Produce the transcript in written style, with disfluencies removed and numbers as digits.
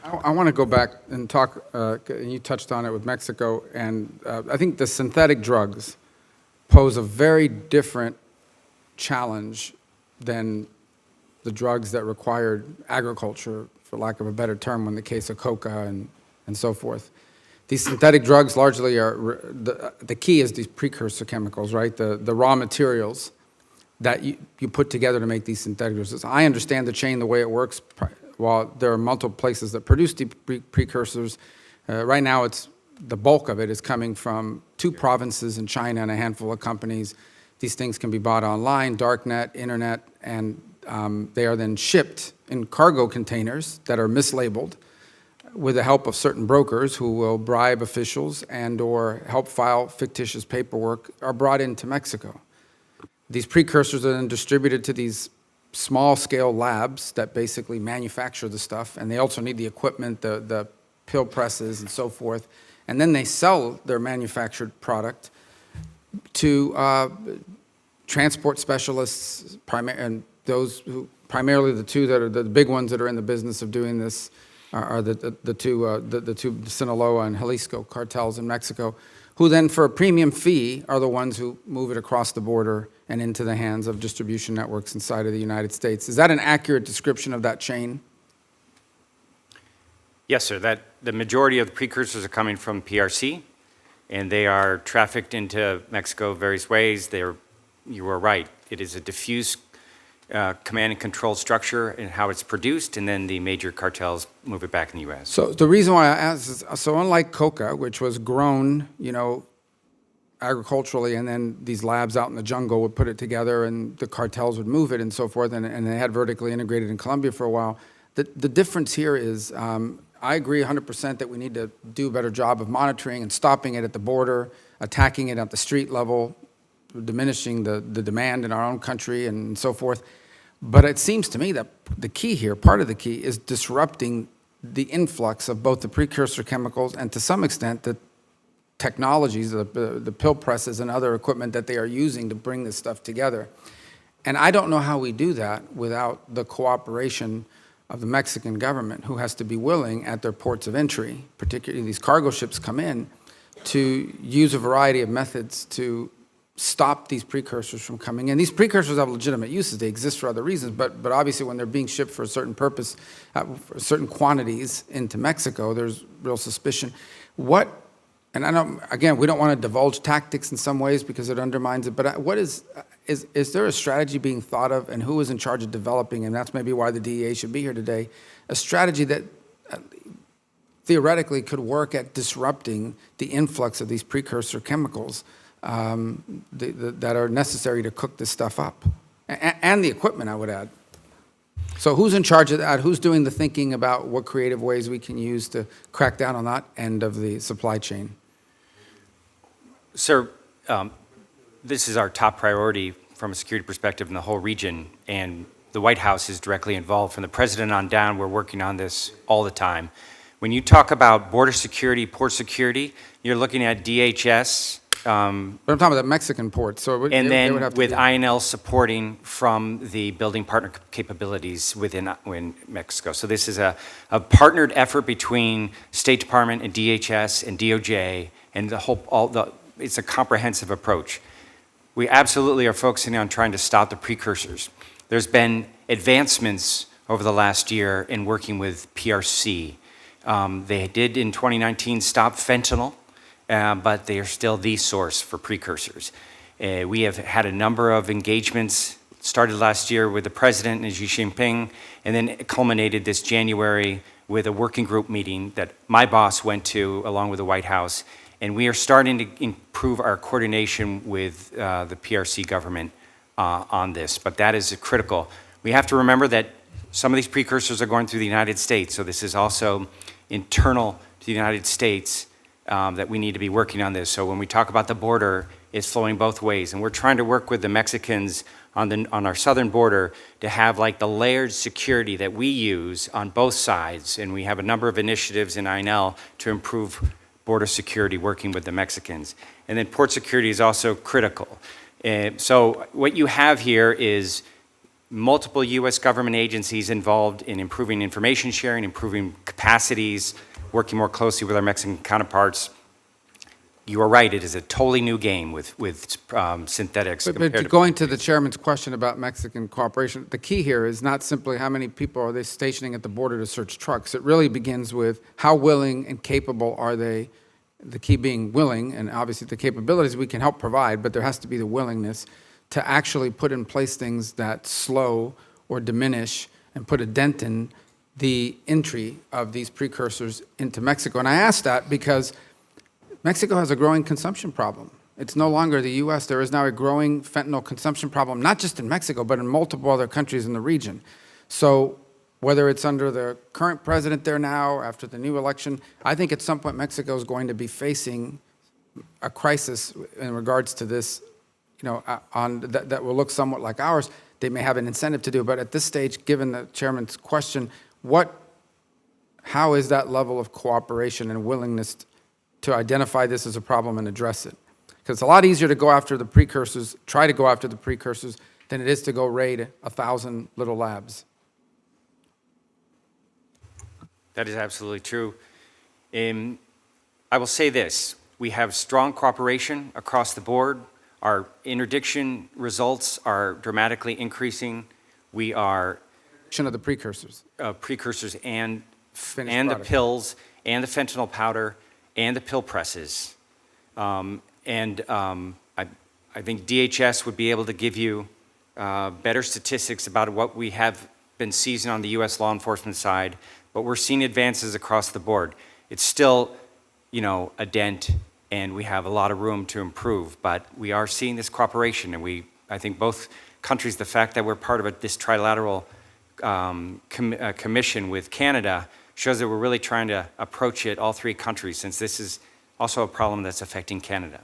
I want to go back and talk, you touched on it with Mexico, and I think the synthetic drugs pose a very different challenge than the drugs that required agriculture, for lack of a better term, in the case of coca and so forth. These synthetic drugs largely are, the key is these precursor chemicals, right? The raw materials that you put together to make these synthetic drugs. I understand the chain, the way it works. While there are multiple places that produce the precursors, right now the bulk of it is coming from 2 provinces in China and a handful of companies. These things can be bought online, darknet, internet, and they are then shipped in cargo containers that are mislabeled with the help of certain brokers who will bribe officials and or help file fictitious paperwork, are brought into Mexico. These precursors are then distributed to these small-scale labs that basically manufacture the stuff, and they also need the equipment, the pill presses and so forth, and then they sell their manufactured product to transport specialists, and those who, primarily the 2 that are the big ones that are in the business of doing this are the two Sinaloa and Jalisco cartels in Mexico, who then for a premium fee are the ones who move it across the border and into the hands of distribution networks inside of the United States. Is that an accurate description of that chain? Yes, sir. The majority of the precursors are coming from PRC, and they are trafficked into Mexico various ways. You are right. It is a diffuse command and control structure in how it's produced, and then the major cartels move it back in the U.S. So the reason why I asked is, so unlike coca, which was grown, agriculturally, and then these labs out in the jungle would put it together and the cartels would move it and so forth, and they had vertically integrated in Colombia for a while. The difference here is, I agree 100% that we need to do a better job of monitoring and stopping it at the border, attacking it at the street level, diminishing the demand in our own country and so forth. But it seems to me that the key here, part of the key, is disrupting the influx of both the precursor chemicals and to some extent the technologies, the pill presses and other equipment that they are using to bring this stuff together. And I don't know how we do that without the cooperation of the Mexican government, who has to be willing at their ports of entry, particularly these cargo ships come in, to use a variety of methods to stop these precursors from coming in. These precursors have legitimate uses. They exist for other reasons, but obviously when they're being shipped for a certain purpose, for certain quantities into Mexico, there's real suspicion. And I know, again, we don't want to divulge tactics in some ways because it undermines it, but is there a strategy being thought of, and who is in charge of developing, and that's maybe why the DEA should be here today, a strategy that theoretically could work at disrupting the influx of these precursor chemicals that are necessary to cook this stuff up, and the equipment, I would add. So who's in charge of that? Who's doing the thinking about what creative ways we can use to crack down on that end of the supply chain? Sir, this is our top priority from a security perspective in the whole region, and the White House is directly involved. From the president on down, we're working on this all the time. When you talk about border security, port security, you're looking at DHS. But I'm talking about the Mexican ports. So and then with INL supporting from the building partner capabilities within Mexico. So this is a partnered effort between State Department and DHS and DOJ, and it's a comprehensive approach. We absolutely are focusing on trying to stop the precursors. There's been advancements over the last year in working with PRC. They did in 2019 stop fentanyl, but they are still the source for precursors. We have had a number of engagements, started last year with the president and Xi Jinping, and then it culminated this January with a working group meeting that my boss went to along with the White House, and we are starting to improve our coordination with the PRC government on this, but that is critical. We have to remember that some of these precursors are going through the United States, so this is also internal to the United States that we need to be working on this. So when we talk about the border, it's flowing both ways, and we're trying to work with the Mexicans on our southern border to have like the layered security that we use on both sides, and we have a number of initiatives in INL to improve border security working with the Mexicans. And then port security is also critical. So what you have here is multiple U.S. government agencies involved in improving information sharing, improving capacities, working more closely with our Mexican counterparts. You are right, it is a totally new game with synthetics. But going to the chairman's question about Mexican cooperation, the key here is not simply how many people are they stationing at the border to search trucks. It really begins with how willing and capable are they, the key being willing, and obviously the capabilities we can help provide, but there has to be the willingness to actually put in place things that slow or diminish and put a dent in the entry of these precursors into Mexico. And I ask that because Mexico has a growing consumption problem. It's no longer the U.S. There is now a growing fentanyl consumption problem, not just in Mexico, but in multiple other countries in the region. So whether it's under the current president there now, after the new election, I think at some point Mexico is going to be facing a crisis in regards to this, that will look somewhat like ours. They may have an incentive to do, but at this stage, given the chairman's question, how is that level of cooperation and willingness to identify this as a problem and address it? Because it's a lot easier to go after the precursors, try to go after the precursors, than it is to go raid 1,000 little labs. That is absolutely true. I will say this, we have strong cooperation across the board. Our interdiction results are dramatically increasing. We are Of the precursors. Precursors and Finished the product. pills and the fentanyl powder and the pill presses. I think DHS would be able to give you better statistics about what we have been seizing on the U.S. law enforcement side, but we're seeing advances across the board. It's still, a dent, and we have a lot of room to improve, but we are seeing this cooperation, and I think both countries, the fact that we're part of this trilateral commission with Canada shows that we're really trying to approach it, all three countries, since this is also a problem that's affecting Canada.